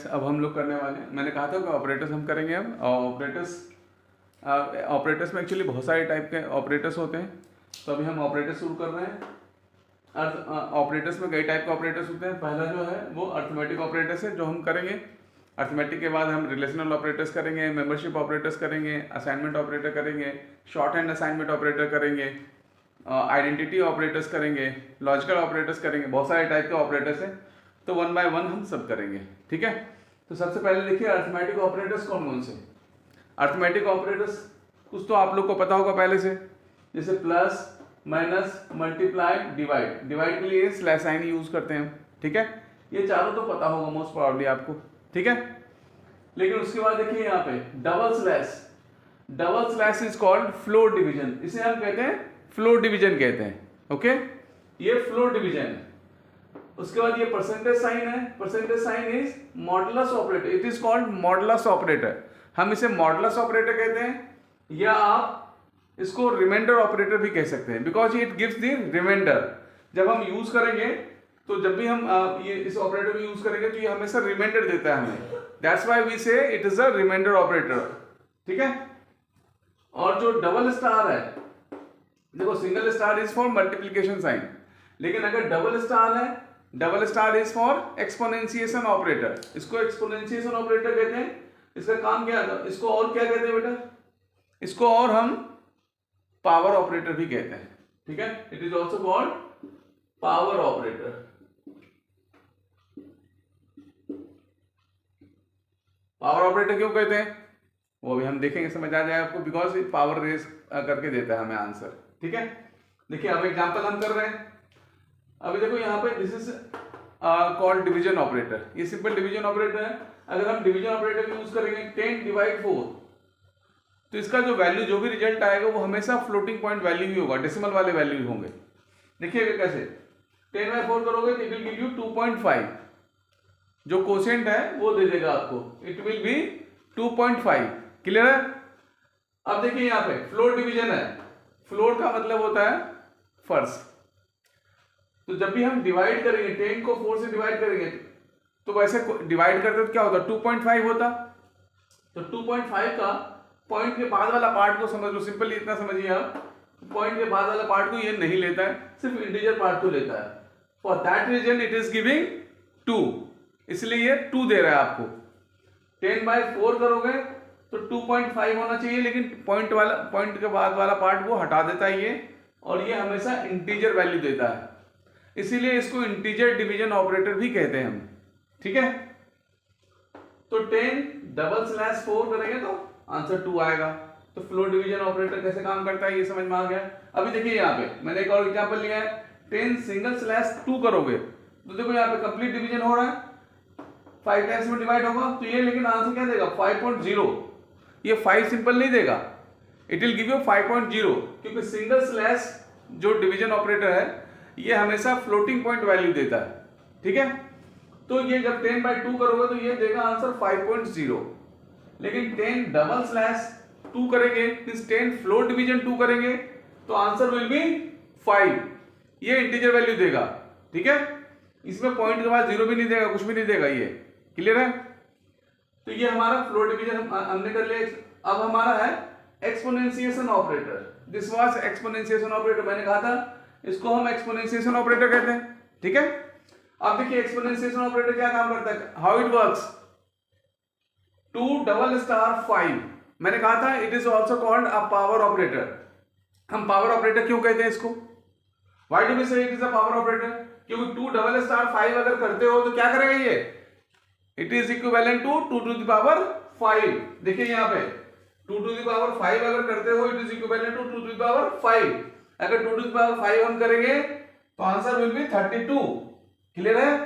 Guys, अब हम लोग करने वाले हैं, मैंने कहा था कि ऑपरेटर्स हम करेंगे अब। ऑपरेटर्स में एक्चुअली बहुत सारे टाइप के ऑपरेटर्स होते हैं, तो अभी हम ऑपरेटर शुरू कर रहे हैं। ऑपरेटर्स में कई टाइप के ऑपरेटर्स होते हैं। पहला जो है वो अर्थमेटिक ऑपरेटर्स है, जो हम करेंगे। अर्थमेटिक के बाद हम रिलेशनल ऑपरेटर्स करेंगे, मेंबरशिप ऑपरेटर्स करेंगे, असाइनमेंट ऑपरेटर करेंगे, शॉर्ट हैंड असाइनमेंट ऑपरेटर करेंगे, आइडेंटिटी ऑपरेटर्स करेंगे, लॉजिकल ऑपरेटर्स करेंगे। बहुत सारे टाइप के ऑपरेटर्स हैं, तो वन बाय वन हम सब करेंगे, ठीक है। तो सबसे पहले देखिए अर्थमेटिक ऑपरेटर्स कौन कौन से। अर्थमेटिक ऑपरेटर्स कुछ तो आप लोग को पता होगा पहले से, जैसे plus, minus, multiply, divide. Divide के लिए स्लैश साइन यूज करते हैं, ठीक है। ये चारों तो पता होगा मोस्ट प्रोबेबली आपको, ठीक है। लेकिन उसके बाद देखिए यहाँ पे double slash. Double slash is called floor division. इसे हम कहते हैं फ्लोर डिवीजन कहते हैं, ओके। ये फ्लोर डिवीजन है। उसके बाद ये परसेंटेज साइन है। Percentage sign is modulus operator. It is called modulus operator. हम इसे मॉडुलस ऑपरेटर कहते हैं, या आप इसको रिमाइंडर ऑपरेटर भी कह सकते हैं, because it gives the remainder. जब हम यूज करेंगे तो जब भी हम ये इस ऑपरेटर को यूज करेंगे तो ये हमेशा रिमाइंडर देता है हमें। That's why we say it is a remainder operator, ठीक है। और जो डबल स्टार है, देखो single star is for multiplication sign, लेकिन अगर डबल स्टार है, double star is for exponentiation operator. इसको एक्सपोनेंशिएशन ऑपरेटर कहते हैं। इसका काम क्या है, इसको और क्या कहते हैं बेटा, इसको और हम पावर ऑपरेटर भी कहते हैं, ठीक है। It is also called power operator. Power operator क्यों कहते हैं वो भी हम देखेंगे, समझ आ जाए आपको, बिकॉज इट पावर रेस करके देता है हमें आंसर, ठीक है। देखिए अब एग्जांपल हम कर रहे हैं। अभी देखो यहाँ पे this is called division operator. ये सिंपल डिवीजन ऑपरेटर है। अगर हम डिवीजन ऑपरेटर यूज करेंगे 10 डिवाइड 4, तो इसका जो वैल्यू, जो भी रिजल्ट आएगा वो हमेशा फ्लोटिंग पॉइंट वैल्यू ही होगा, डेसिमल वाले वैल्यू होंगे। देखिएगा कैसे, 10 बाय 4 करोगे तो इट विल गिव यू 2.5। जो कोशेंट है वो दे देगा आपको, इट विल बी 2.5। क्लियर है। अब देखिए यहाँ पे फ्लोर डिवीजन है। फ्लोर का मतलब होता है फर्श। तो जब भी हम डिवाइड करेंगे, 10 को 4 से डिवाइड करेंगे, तो वैसे डिवाइड करते तो क्या होता, 2.5 होता। तो 2.5 का पॉइंट के बाद वाला पार्ट को समझ लो, सिंपली इतना समझिए आप, पॉइंट के बाद वाला पार्ट को ये नहीं लेता है, सिर्फ इंटीजर पार्ट को लेता है। For that reason it is giving 2, इसलिए ये 2 दे रहा है आपको। 10 बाय 4 करोगे तो 2.5 होना चाहिए, लेकिन पॉइंट के बाद वाला पार्ट वो हटा देता है ये, और ये हमेशा इंटीजर वैल्यू देता है, इसीलिए इसको इंटीजर डिवीजन ऑपरेटर भी कहते हैं हम, ठीक है। तो 10 डबल स्लैश 4 करेंगे तो आंसर 2 आएगा। तो फ्लोर डिवीजन ऑपरेटर कैसे काम करता है ये समझ में आ गया। अभी देखिए यहाँ पे मैंने एक और एग्जांपल लिया है, 10 सिंगल स्लैश 2 करोगे तो देखो यहाँ पे कंप्लीट डिवीजन हो रहा है, 5 टाइम्स में डिवाइड होगा तो ये, लेकिन आंसर क्या देगा 5.0। ये 5 सिंपल नहीं देगा, इट विल गिव यू 5.0, क्योंकि सिंगल स्लैश जो डिवीजन ऑपरेटर है ये हमेशा फ्लोटिंग पॉइंट वैल्यू देता है, ठीक है। तो ये जब 10 बाय 2 करोगे तो ये देगा आंसर 5.0, लेकिन 10 डबल स्लैश 2 करेंगे, मींस 10 फ्लोर डिवीजन 2 करेंगे तो आंसर विल बी 5। ये इंटीजर वैल्यू देगा, ठीक है। इसमें पॉइंट के बाद 0 भी नहीं देगा, कुछ भी नहीं देगा, ये क्लियर है। तो ये हमारा फ्लोर डिवीजन हमने कर लिया। अब हमारा है exponentiation operator. This was exponentiation operator. मैंने कहा था इसको हम एक्सपोनेंशिएशन ऑपरेटर कहते हैं, ठीक है। अब देखिए एक्सपोनेंशिएशन ऑपरेटर क्या काम करता है, how it works. 2 double star 5, मैंने कहा था it is also called a power operator. हम पावर ऑपरेटर क्यों कहते हैं इसको, why do we say it is a power operator, क्योंकि 2 डबल स्टार 5 अगर करते हो तो क्या करेगा ये, it is equivalent to 2 to the power 5। देखिए यहाँ पे 2 टू द पावर 5 अगर करते हो, it is equivalent to 2 to the power 5। अगर 2 टू द पावर 5 हम करेंगे तो आंसर विल बी 32। क्लियर है।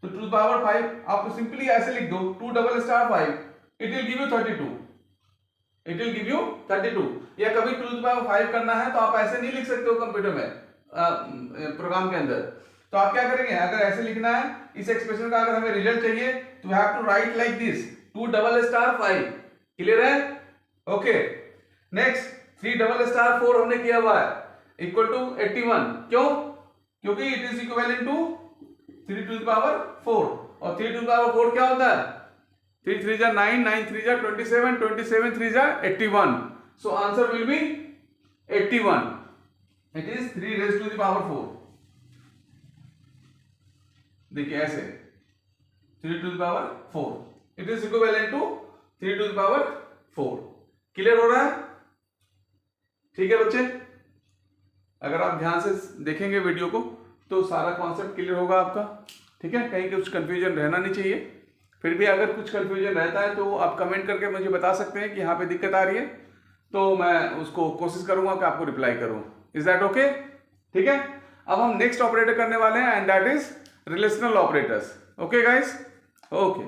तो 2 टू द पावर 5 आप सिंपली ऐसे लिख दो, 2 double star 5, it will give you 32। It will give you 32। या कभी 2 टू द पावर 5 करना है तो आप ऐसे नहीं लिख सकते हो कंप्यूटर में, प्रोग्राम के अंदर। तो आप क्या करेंगे, अगर ऐसे लिखना है इस एक्सप्रेशन का, अगर हमें रिजल्ट चाहिए तो we have to write like this, 2 double star 5। Clear है, ओके। नेक्स्ट 3 डबल स्टार 4 हमने किया हुआ है, इक्वल टू 81। क्यों, क्योंकि it is equivalent to 3 to the power 4, और 3 टू द पावर 4 क्या होता है 3 3 जा 9, 9 3 जा 27, 27 3 जा 81. So answer will be 81. It is 3 raised to the power 4. देखिए ऐसे 3 to the power 4. It is equivalent to 3 to the power 4. Clear हो रहा है? ठीक है बच्चे, अगर आप ध्यान से देखेंगे वीडियो को तो सारा कॉन्सेप्ट क्लियर होगा आपका. ठीक है, कहीं कुछ कंफ्यूजन रहना नहीं चाहिए. फिर भी अगर कुछ कंफ्यूजन रहता है तो आप कमेंट करके मुझे बता सकते हैं कि यहाँ पे दिक्कत आ रही है, तो मैं उसको कोशिश करूंगा कि आपको रिप्लाई करूं. Is that okay? ठीक है, अब हम नेक्स्ट ऑपरेटर करने वाले हैं and that is relational operators. Okay guys, okay.